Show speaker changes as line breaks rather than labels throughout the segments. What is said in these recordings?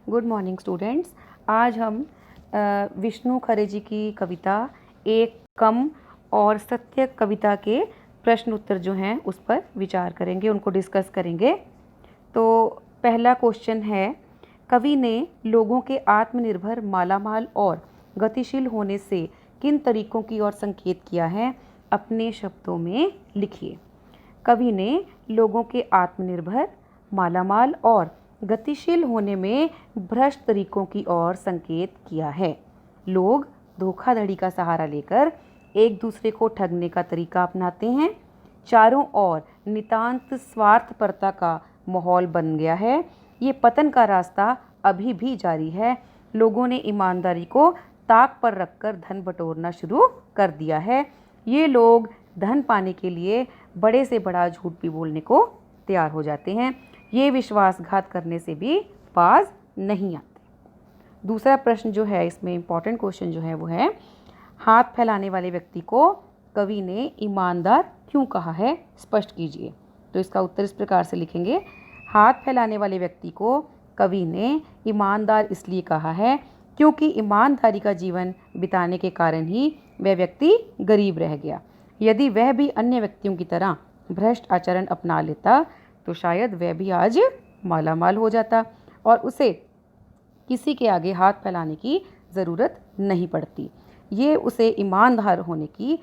Good morning students. आज हम विष्णु खरे जी की कविता एक कम और सत्य कविता के प्रश्न उत्तर जो हैं उस पर विचार करेंगे, उनको डिस्कस करेंगे। तो पहला क्वेश्चन है, कवि ने लोगों के आत्मनिर्भर, मालामाल और गतिशील होने से किन तरीकों की ओर संकेत किया है? अपने शब्दों में लिखिए। कवि ने लोगों के आत्मनिर्भर, मालामाल और गतिशील होने में भ्रष्ट तरीकों की ओर संकेत किया है। लोग धोखाधड़ी का सहारा लेकर एक दूसरे को ठगने का तरीका अपनाते हैं। चारों ओर नितांत स्वार्थपरता का माहौल बन गया है। ये पतन का रास्ता अभी भी जारी है। लोगों ने ईमानदारी को ताक पर रखकर धन बटोरना शुरू कर दिया है। ये लोग धन पाने के लिए बड़े से बड़ा झूठ भी बोलने को तैयार हो जाते हैं। ये विश्वासघात करने से भी बाज नहीं आते। दूसरा प्रश्न जो है, इसमें इम्पॉर्टेंट क्वेश्चन जो है वो है, हाथ फैलाने वाले व्यक्ति को कवि ने ईमानदार क्यों कहा है? स्पष्ट कीजिए। तो इसका उत्तर इस प्रकार से लिखेंगे, हाथ फैलाने वाले व्यक्ति को कवि ने ईमानदार इसलिए कहा है क्योंकि ईमानदारी का जीवन बिताने के कारण ही वह व्यक्ति गरीब रह गया। यदि वह भी अन्य व्यक्तियों की तरह भ्रष्ट आचरण अपना लेता तो शायद वह भी आज मालामाल हो जाता और उसे किसी के आगे हाथ फैलाने की ज़रूरत नहीं पड़ती। ये उसे ईमानदार होने की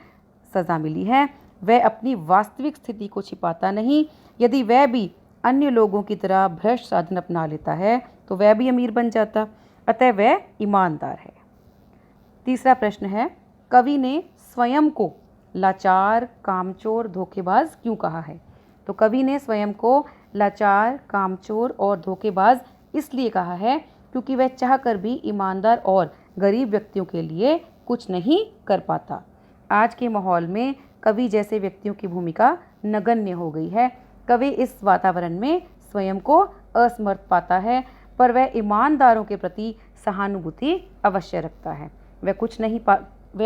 सज़ा मिली है। वह अपनी वास्तविक स्थिति को छिपाता नहीं। यदि वह भी अन्य लोगों की तरह भ्रष्ट साधन अपना लेता है तो वह भी अमीर बन जाता, अतः वह ईमानदार है। तीसरा प्रश्न है, कवि ने स्वयं को लाचार, कामचोर, धोखेबाज क्यों कहा है? तो कवि ने स्वयं को लाचार, कामचोर और धोखेबाज इसलिए कहा है क्योंकि वह चाहकर भी ईमानदार और गरीब व्यक्तियों के लिए कुछ नहीं कर पाता। आज के माहौल में कवि जैसे व्यक्तियों की भूमिका नगण्य हो गई है। कवि इस वातावरण में स्वयं को असमर्थ पाता है, पर वह ईमानदारों के प्रति सहानुभूति अवश्य रखता है। वह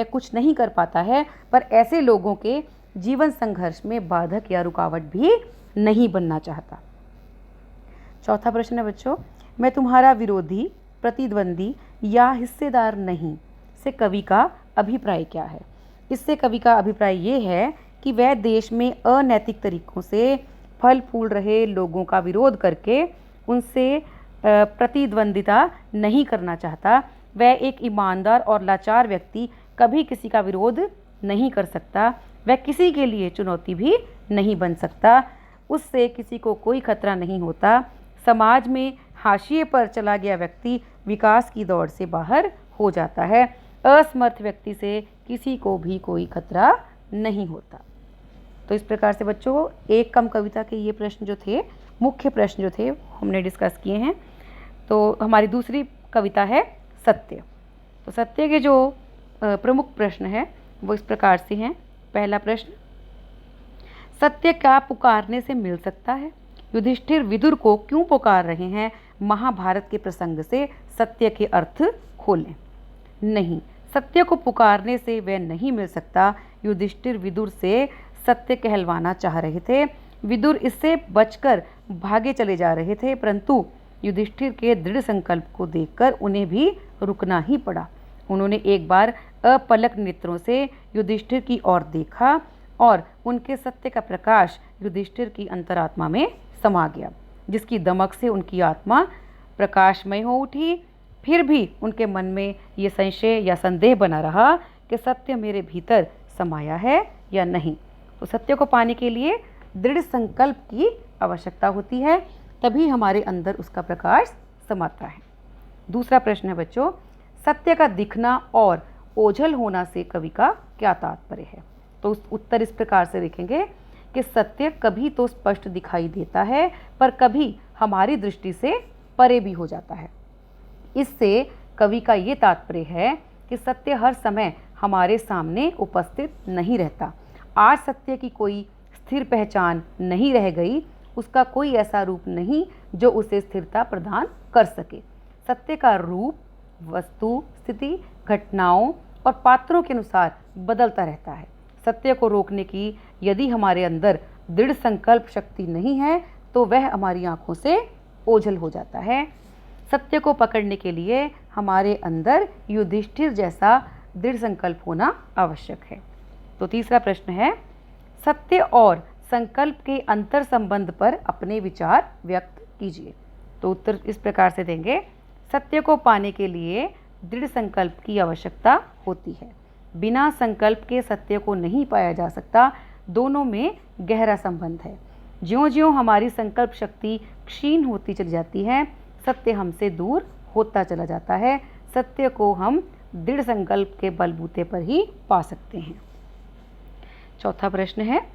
कुछ नहीं कर पाता है, पर ऐसे लोगों के जीवन संघर्ष में बाधक या रुकावट भी नहीं बनना चाहता। चौथा प्रश्न है बच्चों, मैं तुम्हारा विरोधी, प्रतिद्वंदी या हिस्सेदार नहीं से कवि का अभिप्राय क्या है? इससे कवि का अभिप्राय ये है कि वह देश में अनैतिक तरीकों से फल फूल रहे लोगों का विरोध करके उनसे प्रतिद्वंदिता नहीं करना चाहता। वह एक ईमानदार और लाचार व्यक्ति कभी किसी का विरोध नहीं कर सकता। वह किसी के लिए चुनौती भी नहीं बन सकता। उससे किसी को कोई खतरा नहीं होता। समाज में हाशिए पर चला गया व्यक्ति विकास की दौड़ से बाहर हो जाता है। असमर्थ व्यक्ति से किसी को भी कोई खतरा नहीं होता। तो इस प्रकार से बच्चों एक कम कविता के ये प्रश्न जो थे, मुख्य प्रश्न जो थे हमने डिस्कस किए हैं। तो हमारी दूसरी कविता है सत्य। तो सत्य के जो प्रमुख प्रश्न हैं वो इस प्रकार से हैं। पहला प्रश्न, सत्य क्या पुकारने से मिल सकता है? युधिष्ठिर विदुर को क्यों पुकार रहे हैं? महाभारत के प्रसंग से सत्य के अर्थ खोलें। नहीं, सत्य को पुकारने से वह नहीं मिल सकता। युधिष्ठिर विदुर से सत्य कहलवाना चाह रहे थे। विदुर इससे बचकर भागे चले जा रहे थे, परंतु युधिष्ठिर के दृढ़ संकल्प को देखकर उन्हें भी रुकना ही पड़ा। उन्होंने एक बार अपलक नेत्रों से युधिष्ठिर की ओर देखा और उनके सत्य का प्रकाश युधिष्ठिर की अंतरात्मा में समा गया, जिसकी दमक से उनकी आत्मा प्रकाशमय हो उठी। फिर भी उनके मन में ये संशय या संदेह बना रहा कि सत्य मेरे भीतर समाया है या नहीं। तो सत्य को पाने के लिए दृढ़ संकल्प की आवश्यकता होती है, तभी हमारे अंदर उसका प्रकाश समाता है। दूसरा प्रश्न है बच्चों, सत्य का दिखना और ओझल होना से कवि का क्या तात्पर्य है? तो उस उत्तर इस प्रकार से लिखेंगे कि सत्य कभी तो स्पष्ट दिखाई देता है, पर कभी हमारी दृष्टि से परे भी हो जाता है। इससे कवि का ये तात्पर्य है कि सत्य हर समय हमारे सामने उपस्थित नहीं रहता। आज सत्य की कोई स्थिर पहचान नहीं रह गई, उसका कोई ऐसा रूप नहीं जो उसे स्थिरता प्रदान कर सके। सत्य का रूप वस्तु, स्थिति, घटनाओं और पात्रों के अनुसार बदलता रहता है। सत्य को रोकने की यदि हमारे अंदर दृढ़ संकल्प शक्ति नहीं है तो वह हमारी आंखों से ओझल हो जाता है। सत्य को पकड़ने के लिए हमारे अंदर युधिष्ठिर जैसा दृढ़ संकल्प होना आवश्यक है। तो तीसरा प्रश्न है, सत्य और संकल्प के अंतर संबंध पर अपने विचार व्यक्त कीजिए। तो उत्तर इस प्रकार से देंगे, सत्य को पाने के लिए दृढ़ संकल्प की आवश्यकता होती है। बिना संकल्प के सत्य को नहीं पाया जा सकता। दोनों में गहरा संबंध है। ज्यों-ज्यों हमारी संकल्प शक्ति क्षीण होती चली जाती है, सत्य हमसे दूर होता चला जाता है। सत्य को हम दृढ़ संकल्प के बलबूते पर ही पा सकते हैं। चौथा प्रश्न है,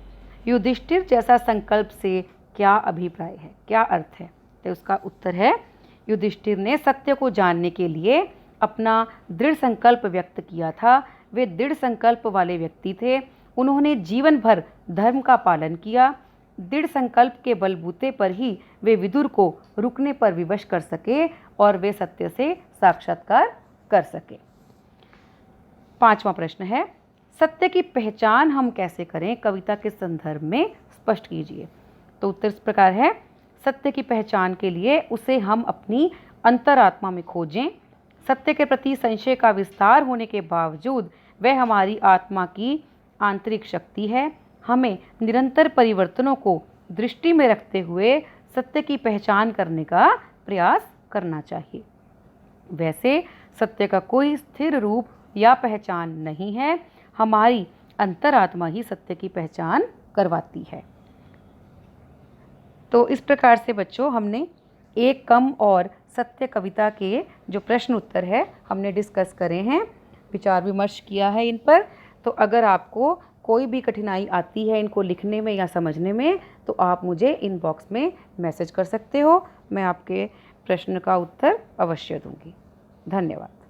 युधिष्ठिर जैसा संकल्प से क्या अभिप्राय है, क्या अर्थ है? तो उसका उत्तर है, युधिष्ठिर ने सत्य को जानने के लिए अपना दृढ़ संकल्प व्यक्त किया था। वे दृढ़ संकल्प वाले व्यक्ति थे। उन्होंने जीवन भर धर्म का पालन किया। दृढ़ संकल्प के बलबूते पर ही वे विदुर को रुकने पर विवश कर सके और वे सत्य से साक्षात्कार कर सके। पांचवा प्रश्न है, सत्य की पहचान हम कैसे करें, कविता के संदर्भ में स्पष्ट कीजिए। तो उत्तर इस प्रकार है, सत्य की पहचान के लिए उसे हम अपनी अंतरात्मा में खोजें। सत्य के प्रति संशय का विस्तार होने के बावजूद वह हमारी आत्मा की आंतरिक शक्ति है। हमें निरंतर परिवर्तनों को दृष्टि में रखते हुए सत्य की पहचान करने का प्रयास करना चाहिए। वैसे सत्य का कोई स्थिर रूप या पहचान नहीं है। हमारी अंतरात्मा ही सत्य की पहचान करवाती है। तो इस प्रकार से बच्चों हमने एक कम और सत्य कविता के जो प्रश्न उत्तर है हमने डिस्कस करे हैं, विचार विमर्श किया है इन पर। तो अगर आपको कोई भी कठिनाई आती है इनको लिखने में या समझने में, तो आप मुझे इनबॉक्स में मैसेज कर सकते हो। मैं आपके प्रश्न का उत्तर अवश्य दूंगी। धन्यवाद।